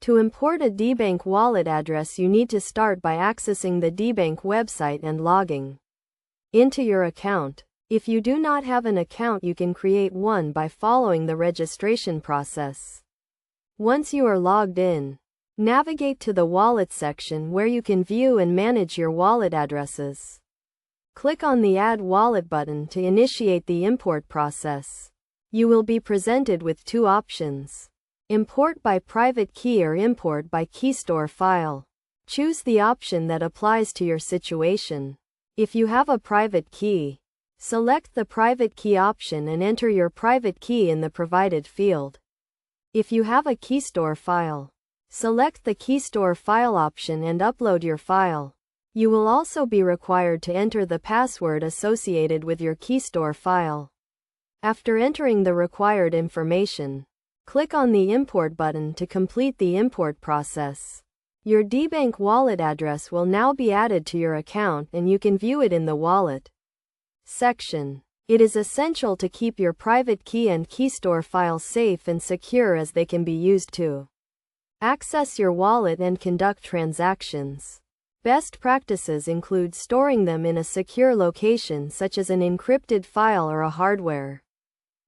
To import a Debank wallet address, you need to start by accessing the Debank website and logging into your account. If you do not have an account, you can create one by following the registration process. Once you are logged in, navigate to the wallet section where you can view and manage your wallet addresses. Click on the Add Wallet button to initiate the import process. You will be presented with two options: import by private key or import by key store file. Choose the option that applies to your situation. If you have a private key, select the private key option and enter your private key in the provided field. If you have a key store file, select the key store file option and upload your file. You will also be required to enter the password associated with your key store file. After entering the required information, click on the Import button to complete the import process. Your Debank wallet address will now be added to your account and you can view it in the Wallet section. It is essential to keep your private key and key store files safe and secure, as they can be used to access your wallet and conduct transactions. Best practices include storing them in a secure location such as an encrypted file or a hardware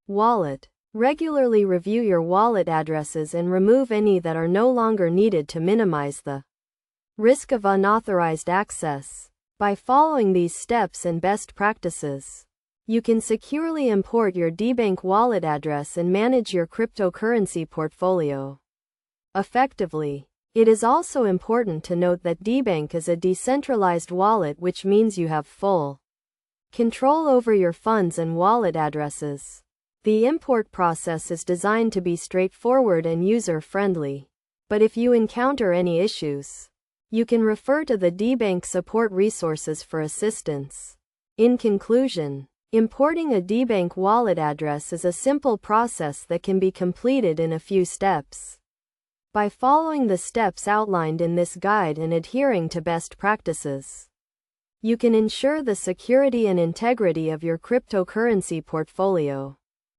wallet. Regularly review your wallet addresses and remove any that are no longer needed to minimize the risk of unauthorized access. By following these steps and best practices, you can securely import your Debank wallet address and manage your cryptocurrency portfolio effectively. It is also important to note that Debank is a decentralized wallet, which means you have full control over your funds and wallet addresses. The import process is designed to be straightforward and user-friendly. But if you encounter any issues, you can refer to the Debank support resources for assistance. In conclusion, importing a Debank wallet address is a simple process that can be completed in a few steps. By following the steps outlined in this guide and adhering to best practices, you can ensure the security and integrity of your cryptocurrency portfolio.